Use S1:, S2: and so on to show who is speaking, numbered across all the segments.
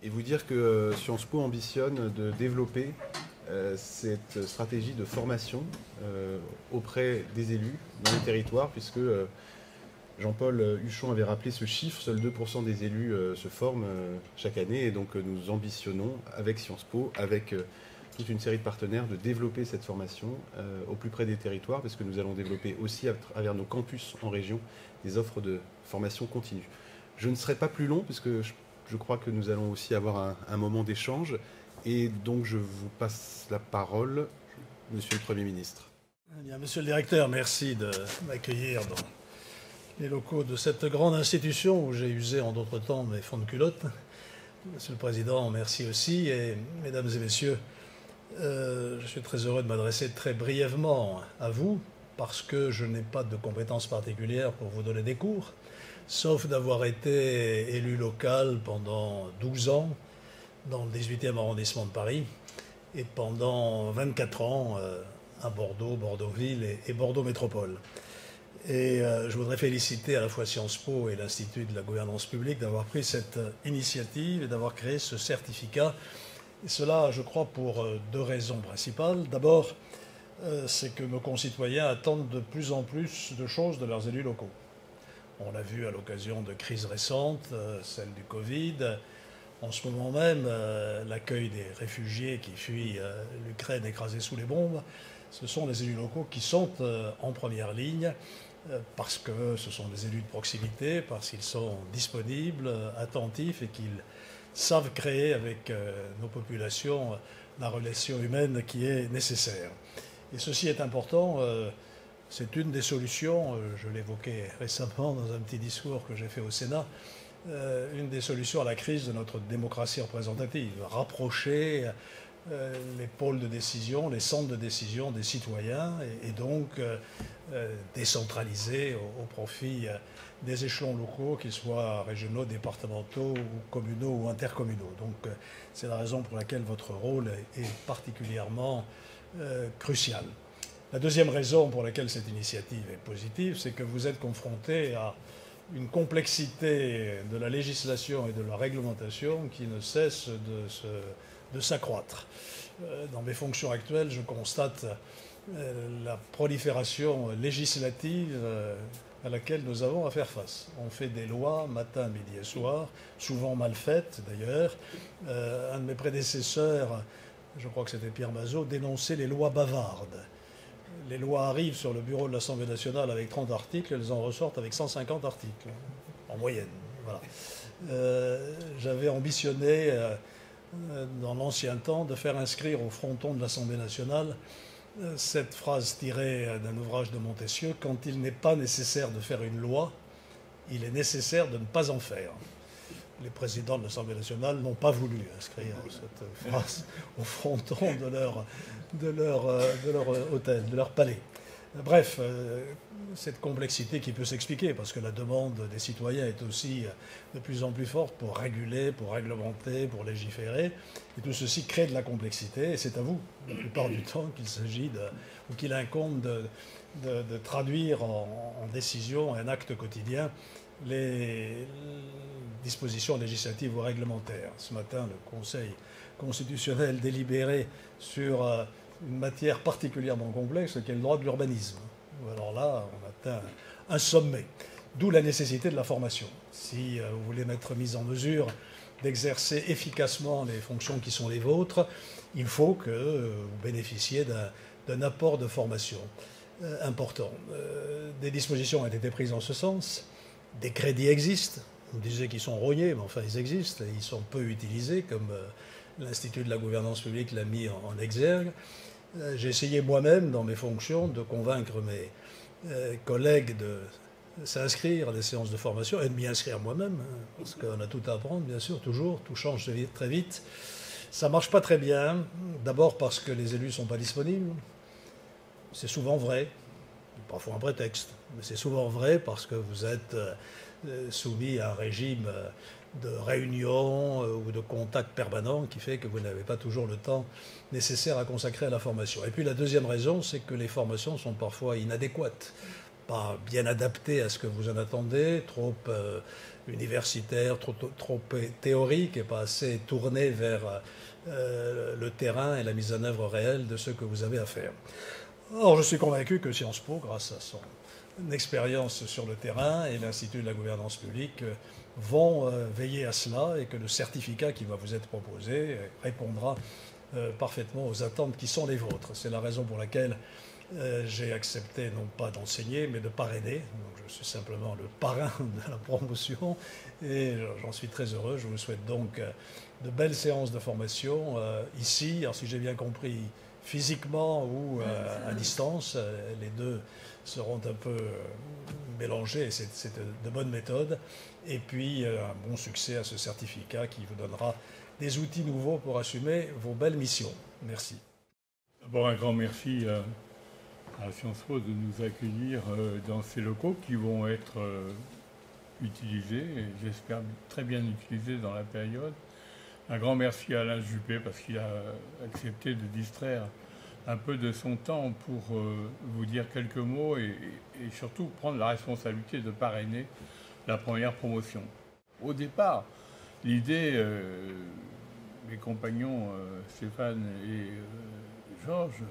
S1: et vous dire que Sciences Po ambitionne de développer cette stratégie de formation auprès des élus dans les territoires, puisque Jean-Paul Huchon avait rappelé ce chiffre, seuls 2% des élus se forment chaque année, et donc nous ambitionnons avec Sciences Po, avec toute une série de partenaires, de développer cette formation au plus près des territoires, parce que nous allons développer aussi à travers nos campus en région des offres de formation continue. Je ne serai pas plus long, puisque je crois que nous allons aussi avoir un moment d'échange, et donc je vous passe la parole, Monsieur le Premier ministre.
S2: Eh bien, Monsieur le Directeur, merci de m'accueillir dans les locaux de cette grande institution où j'ai usé en d'autres temps mes fonds de culotte. Monsieur le Président, merci aussi. Et mesdames et messieurs, je suis très heureux de m'adresser très brièvement à vous parce que je n'ai pas de compétences particulières pour vous donner des cours, sauf d'avoir été élu local pendant 12 ans dans le 18e arrondissement de Paris et pendant 24 ans à Bordeaux, Bordeaux-Ville et Bordeaux Métropole. Et je voudrais féliciter à la fois Sciences Po et l'Institut de la gouvernance publique d'avoir pris cette initiative et d'avoir créé ce certificat. Et cela, je crois, pour deux raisons principales. D'abord, c'est que nos concitoyens attendent de plus en plus de choses de leurs élus locaux. On l'a vu à l'occasion de crises récentes, celle du Covid. En ce moment même, l'accueil des réfugiés qui fuient l'Ukraine écrasée sous les bombes, ce sont les élus locaux qui sont en première ligne parce que ce sont des élus de proximité, parce qu'ils sont disponibles, attentifs et qu'ils savent créer avec nos populations la relation humaine qui est nécessaire. Et ceci est important. C'est une des solutions, je l'évoquais récemment dans un petit discours que j'ai fait au Sénat, une des solutions à la crise de notre démocratie représentative, rapprocher les pôles de décision, les centres de décision des citoyens et donc décentraliser au profit des échelons locaux, qu'ils soient régionaux, départementaux, ou communaux ou intercommunaux. Donc c'est la raison pour laquelle votre rôle est particulièrement crucial. La deuxième raison pour laquelle cette initiative est positive, c'est que vous êtes confronté à une complexité de la législation et de la réglementation qui ne cesse de s'accroître. Dans mes fonctions actuelles, je constate la prolifération législative à laquelle nous avons à faire face. On fait des lois matin, midi et soir, souvent mal faites d'ailleurs. Un de mes prédécesseurs, je crois que c'était Pierre Mazot, dénonçait les lois bavardes. Les lois arrivent sur le bureau de l'Assemblée nationale avec 30 articles, elles en ressortent avec 150 articles, en moyenne. Voilà. J'avais ambitionné, dans l'ancien temps, de faire inscrire au fronton de l'Assemblée nationale cette phrase tirée d'un ouvrage de Montesquieu: « Quand il n'est pas nécessaire de faire une loi, il est nécessaire de ne pas en faire. » Les présidents de l'Assemblée nationale n'ont pas voulu inscrire cette phrase au fronton de leur hôtel, de leur palais. Bref, cette complexité qui peut s'expliquer, parce que la demande des citoyens est aussi de plus en plus forte pour réguler, pour réglementer, pour légiférer, et tout ceci crée de la complexité, et c'est à vous, la plupart du temps, qu'il s'agit ou qu'il incombe de traduire en décision, en acte quotidien, les dispositions législatives ou réglementaires. Ce matin, le Conseil constitutionnel délibérait sur une matière particulièrement complexe qui est le droit de l'urbanisme. Alors là, on atteint un sommet. D'où la nécessité de la formation. Si vous voulez être mis en mesure d'exercer efficacement les fonctions qui sont les vôtres, il faut que vous bénéficiez d'un apport de formation important. Des dispositions ont été prises en ce sens. Des crédits existent. On disait qu'ils sont rognés, mais enfin ils existent. Et ils sont peu utilisés, comme l'Institut de la gouvernance publique l'a mis en exergue. J'ai essayé moi-même, dans mes fonctions, de convaincre mes collègues de s'inscrire à des séances de formation et de m'y inscrire moi-même, parce qu'on a tout à apprendre, bien sûr, toujours. Tout change très vite. Ça ne marche pas très bien. D'abord parce que les élus ne sont pas disponibles. C'est souvent vrai. Parfois un prétexte, mais c'est souvent vrai parce que vous êtes soumis à un régime de réunion ou de contact permanent qui fait que vous n'avez pas toujours le temps nécessaire à consacrer à la formation. Et puis la deuxième raison, c'est que les formations sont parfois inadéquates, pas bien adaptées à ce que vous en attendez, trop universitaire, trop théorique et pas assez tourné vers le terrain et la mise en œuvre réelle de ce que vous avez à faire. Or, je suis convaincu que Sciences Po, grâce à son expérience sur le terrain et l'Institut de la gouvernance publique, vont veiller à cela et que le certificat qui va vous être proposé répondra parfaitement aux attentes qui sont les vôtres. C'est la raison pour laquelle j'ai accepté non pas d'enseigner, mais de parrainer. Donc, je suis simplement le parrain de la promotion et j'en suis très heureux. Je vous souhaite donc de belles séances de formation ici. Alors, si j'ai bien compris, physiquement ou à distance, les deux seront un peu mélangés et c'est de bonnes méthodes. Et puis, un bon succès à ce certificat qui vous donnera des outils nouveaux pour assumer vos belles missions. Merci.
S3: D'abord, un grand merci à Sciences Po de nous accueillir dans ces locaux qui vont être utilisés, et j'espère très bien utilisés dans la période. Un grand merci à Alain Juppé parce qu'il a accepté de distraire un peu de son temps pour vous dire quelques mots et surtout prendre la responsabilité de parrainer la première promotion. Au départ, l'idée, mes compagnons Stéphane et Georges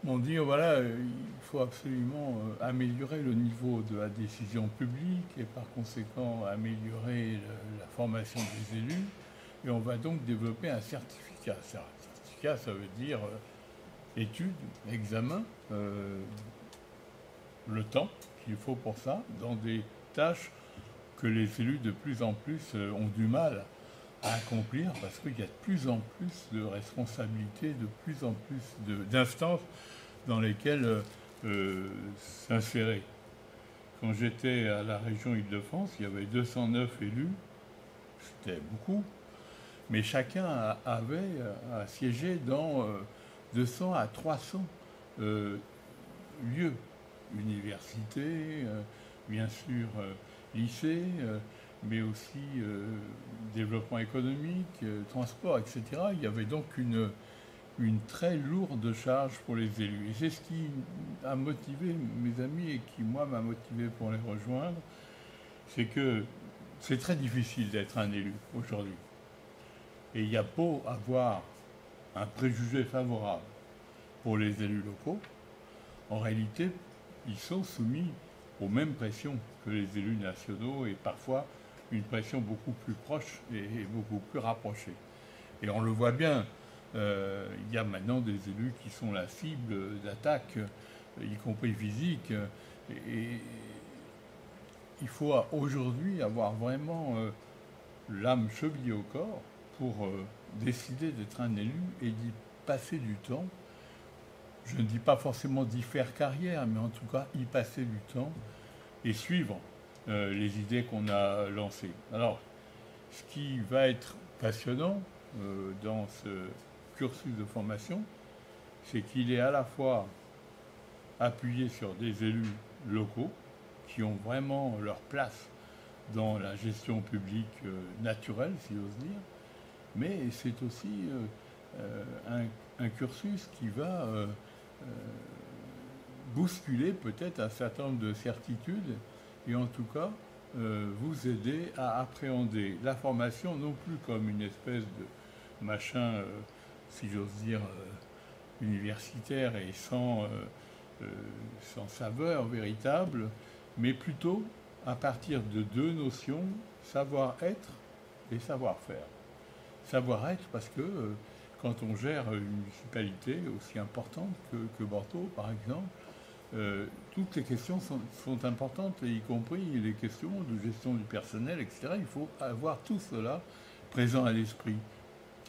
S3: m'ont dit voilà, il faut absolument améliorer le niveau de la décision publique et par conséquent améliorer la formation des élus. Et on va donc développer un certificat. Un certificat, ça veut dire études, examen, le temps qu'il faut pour ça, dans des tâches que les élus de plus en plus ont du mal à accomplir parce qu'il y a de plus en plus de responsabilités, de plus en plus d'instances dans lesquelles s'insérer. Quand j'étais à la région Île-de-France, il y avait 209 élus, c'était beaucoup, mais chacun avait à siéger dans 200 à 300 lieux, universités, bien sûr lycées, mais aussi développement économique, transport, etc. Il y avait donc une très lourde charge pour les élus. Et c'est ce qui a motivé mes amis et qui, moi, m'a motivé pour les rejoindre, c'est que c'est très difficile d'être un élu aujourd'hui. Et il y a beau avoir un préjugé favorable pour les élus locaux, en réalité, ils sont soumis aux mêmes pressions que les élus nationaux et parfois une pression beaucoup plus proche et beaucoup plus rapprochée. Et on le voit bien, il y a maintenant des élus qui sont la cible d'attaques, y compris physiques. Et il faut aujourd'hui avoir vraiment l'âme chevillée au corps pour décider d'être un élu et d'y passer du temps. Je ne dis pas forcément d'y faire carrière, mais en tout cas y passer du temps et suivre les idées qu'on a lancées. Alors, ce qui va être passionnant dans ce cursus de formation, c'est qu'il est à la fois appuyé sur des élus locaux qui ont vraiment leur place dans la gestion publique naturelle, si j'ose dire, mais c'est aussi un cursus qui va bousculer peut-être un certain nombre de certitudes et en tout cas vous aider à appréhender la formation non plus comme une espèce de machin, si j'ose dire, universitaire et sans saveur véritable, mais plutôt à partir de deux notions, savoir-être et savoir-faire. Savoir-être parce que quand on gère une municipalité aussi importante que Bordeaux, par exemple, toutes les questions sont importantes, y compris les questions de gestion du personnel, etc. Il faut avoir tout cela présent à l'esprit.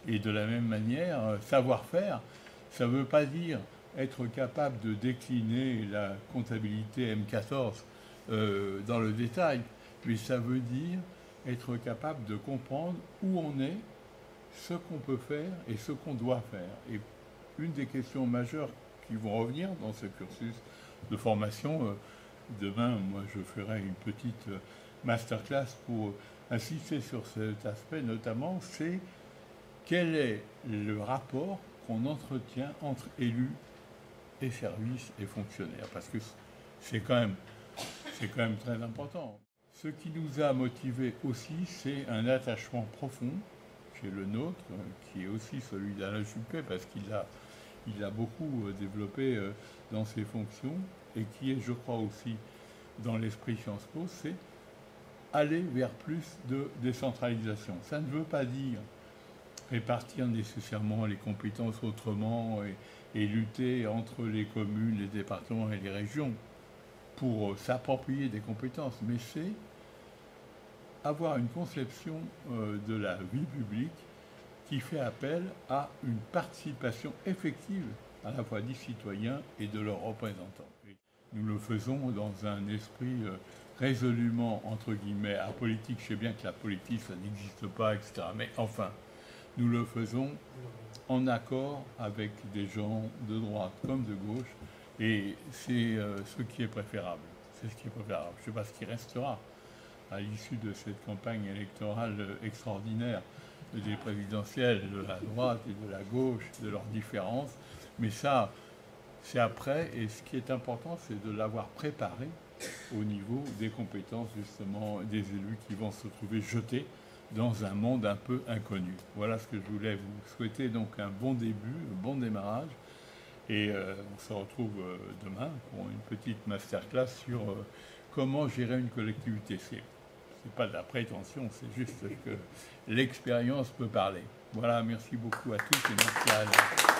S3: Et de la même manière, savoir-faire, ça ne veut pas dire être capable de décliner la comptabilité M14 dans le détail, mais ça veut dire être capable de comprendre où on est, ce qu'on peut faire et ce qu'on doit faire. Et une des questions majeures qui vont revenir dans ce cursus de formation, demain, moi, je ferai une petite masterclass pour insister sur cet aspect, notamment, c'est quel est le rapport qu'on entretient entre élus et services et fonctionnaires, parce que c'est quand même très important. Ce qui nous a motivés aussi, c'est un attachement profond, qui est le nôtre, qui est aussi celui d'Alain Juppé, parce qu'il a beaucoup développé dans ses fonctions, et qui est, je crois, aussi dans l'esprit Sciences Po, c'est aller vers plus de décentralisation. Ça ne veut pas dire répartir nécessairement les compétences autrement et lutter entre les communes, les départements et les régions pour s'approprier des compétences, mais c'est avoir une conception de la vie publique qui fait appel à une participation effective à la fois des citoyens et de leurs représentants. Nous le faisons dans un esprit résolument, entre guillemets, apolitique. Je sais bien que la politique, ça n'existe pas, etc. Mais enfin, nous le faisons en accord avec des gens de droite comme de gauche, et c'est ce qui est préférable. C'est ce qui est préférable. Je ne sais pas ce qui restera à l'issue de cette campagne électorale extraordinaire des présidentielles de la droite et de la gauche, de leurs différences, mais ça, c'est après, et ce qui est important, c'est de l'avoir préparé au niveau des compétences, justement, des élus qui vont se trouver jetés dans un monde un peu inconnu. Voilà ce que je voulais vous souhaiter, donc un bon début, un bon démarrage, et on se retrouve demain pour une petite masterclass sur comment gérer une collectivité. C'est pas de la prétention, c'est juste que l'expérience peut parler. Voilà, merci beaucoup à tous et merci à Alain.